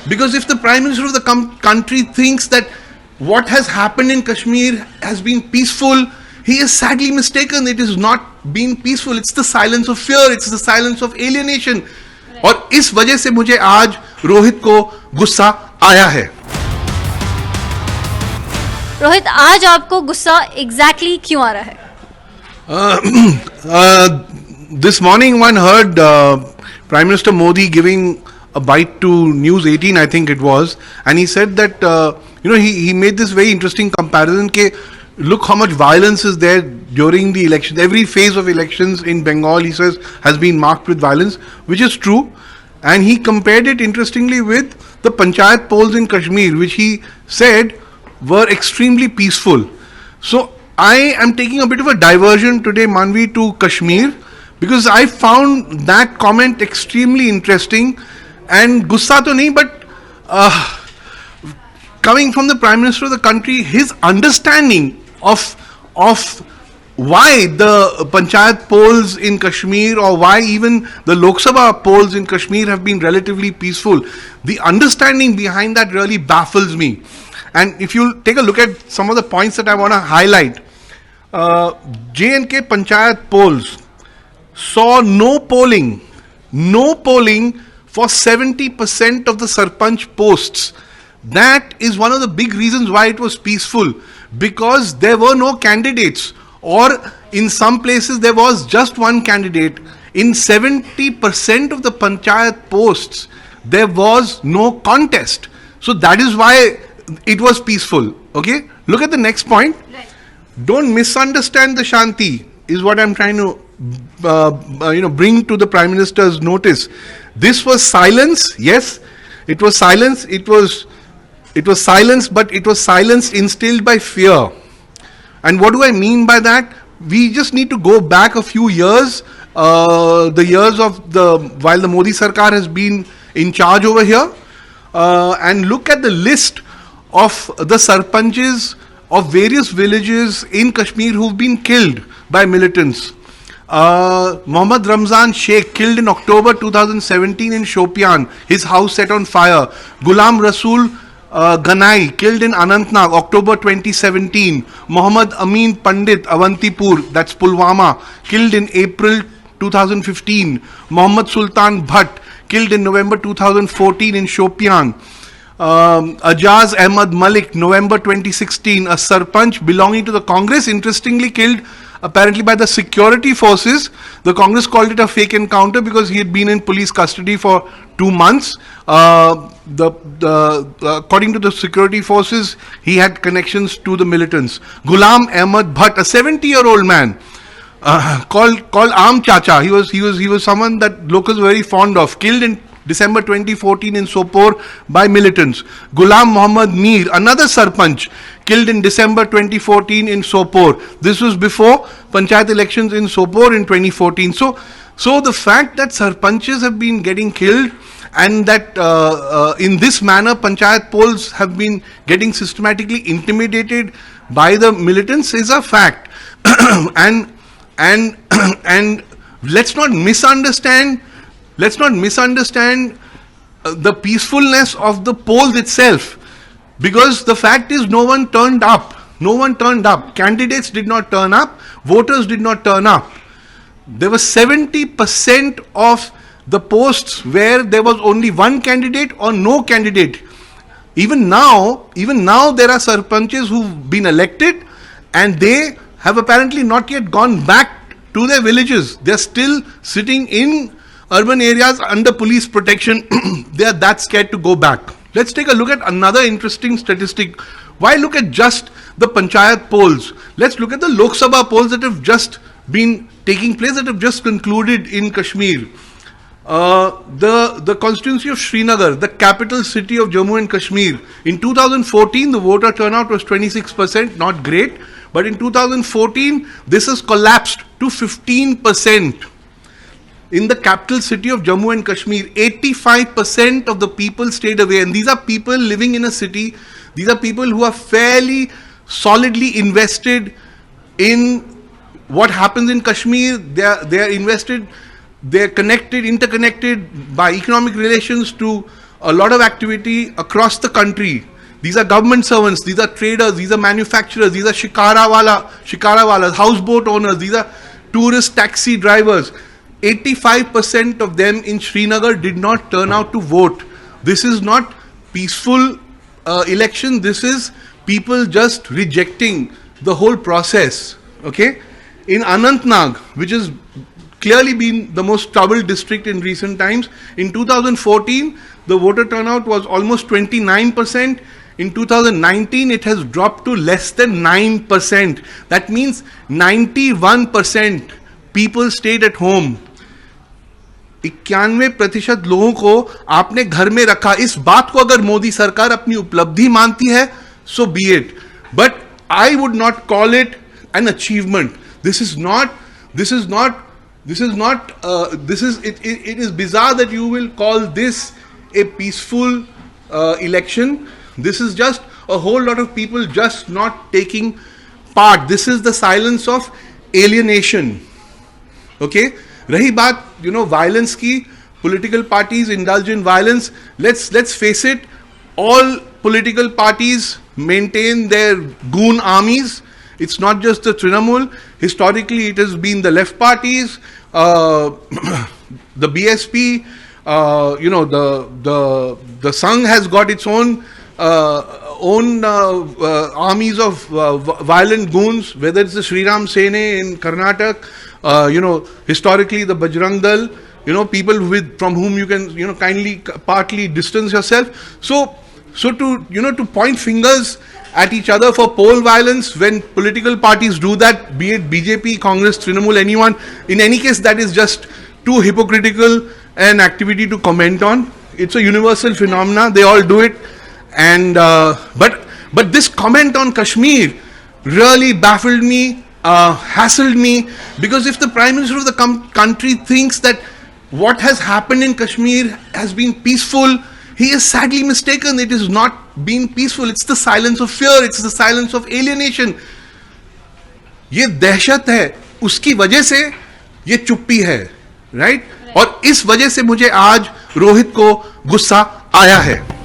Because if the Prime Minister of the country thinks that what has happened in Kashmir has been peaceful, he is sadly mistaken. It is not been peaceful. It's the silence of fear. It's the silence of alienation. और इस वजह से मुझे आज रोहित को गुस्सा आया है. रोहित, आज आपको गुस्सा एग्जैक्टली क्यों आ रहा है? This morning one heard Prime Minister Modi giving a bite to News 18, I think it was, and he said that he made this very interesting comparison ke look how much violence is there during the elections. Every phase of elections in Bengal, he says, has been marked with violence, which is true. And he compared it interestingly with the panchayat polls in Kashmir, which he said were extremely peaceful. So I am taking a bit of a diversion today, Manvi, to Kashmir, because I found that comment extremely interesting. And gussa to nahi, but coming from the Prime Minister of the country, his understanding of why the panchayat polls in Kashmir, or why even the Lok Sabha polls in Kashmir have been relatively peaceful, the understanding behind that really baffles me. And if you take a look at some of the points that I want to highlight, J&K panchayat polls saw no polling for 70% of the Sarpanch posts. That is one of the big reasons why it was peaceful, because there were no candidates, or in some places there was just one candidate. In 70% of the panchayat posts, there was no contest. So that is why it was peaceful. Okay? Look at the next point. Right. Don't misunderstand the Shanti, is what I'm trying to bring to the Prime Minister's notice. This was silence. Yes, it was silence. It was silence, but it was silence instilled by fear. And what do I mean by that? We just need to go back a few years, the years of while the Modi Sarkar has been in charge over here, and look at the list of the sarpanches of various villages in Kashmir who've been killed by militants. Mohammad Ramzan Sheikh, killed in October 2017 in Shopian, his house set on fire. Ghulam Rasool Ganai, killed in Anantnag, October 2017. Muhammad Amin Pandit, Avantipur, that's Pulwama, killed in April 2015. Muhammad Sultan Bhatt, killed in November 2014 in Shopian. Ajaz Ahmad Malik, November 2016, a Sarpanch belonging to the Congress, interestingly killed apparently by the security forces. The Congress called it a fake encounter because he had been in police custody for 2 months. According to the security forces, he had connections to the militants. Ghulam Ahmad Bhatt, a 70-year-old man, called Aam Chacha. He was someone that locals were very fond of. Killed in December 2014 in Sopore by militants. Ghulam Muhammad Mir, another Sarpanch, killed in December 2014 in Sopore. This was before panchayat elections in Sopore in 2014. So the fact that Sarpanches have been getting killed, and that in this manner panchayat polls have been getting systematically intimidated by the militants is a fact. and let's not misunderstand the peacefulness of the polls itself, because the fact is no one turned up. Candidates did not turn up. Voters did not turn up. There was 70% of the posts where there was only one candidate or no candidate. Even now there are sarpanches who've been elected, and they have apparently not yet gone back to their villages. They're still sitting in urban areas under police protection. They are that scared to go back. Let's take a look at another interesting statistic. Why look at just the panchayat polls? Let's look at the Lok Sabha polls that have just been taking place, that have just concluded in Kashmir. The constituency of Srinagar, the capital city of Jammu and Kashmir. In 2014, the voter turnout was 26%, not great. But in 2014, this has collapsed to 15%. In the capital city of Jammu and Kashmir, 85% of the people stayed away. And these are people living in a city. These are people who are fairly solidly invested in what happens in Kashmir. They are invested, they are interconnected by economic relations to a lot of activity across the country. These are government servants, these are traders, these are manufacturers, these are shikarawalas, houseboat owners, these are tourist taxi drivers. 85% of them in Srinagar did not turn out to vote. This is not peaceful election, this is people just rejecting the whole process. Okay? In Anantnag, which has clearly been the most troubled district in recent times, in 2014, the voter turnout was almost 29%. In 2019, it has dropped to less than 9%. That means 91% people stayed at home. 91% लोगों को आपने घर में रखा. इस बात को अगर मोदी सरकार अपनी उपलब्धि मानती है, so be it. But I would not call it an achievement. It is bizarre that you will call this a peaceful election. This is just a whole lot of people just not taking part. This is the silence of alienation. Okay? Rahi baat, violence ki, political parties indulge in violence. Let's face it, all political parties maintain their goon armies. It's not just the Trinamool. Historically, it has been the left parties, the BSP, the Sangh has got its own armies of violent goons, whether it's the Sri Ram Sene in Karnataka, historically the Bajrang Dal, people from whom you can, kindly, partly distance yourself. So to point fingers at each other for poll violence when political parties do that, be it BJP, Congress, Trinamool, anyone, in any case, that is just too hypocritical an activity to comment on. It's a universal phenomena. They all do it. And but this comment on Kashmir really baffled me, hassled me, because if the Prime Minister of the country thinks that what has happened in Kashmir has been peaceful, he is sadly mistaken. It has not been peaceful. It's the silence of fear. It's the silence of alienation. ये दहशत है, उसकी वजह से ये चुप्पी है, right? और इस वजह से मुझे आज रोहित को गुस्सा आया है.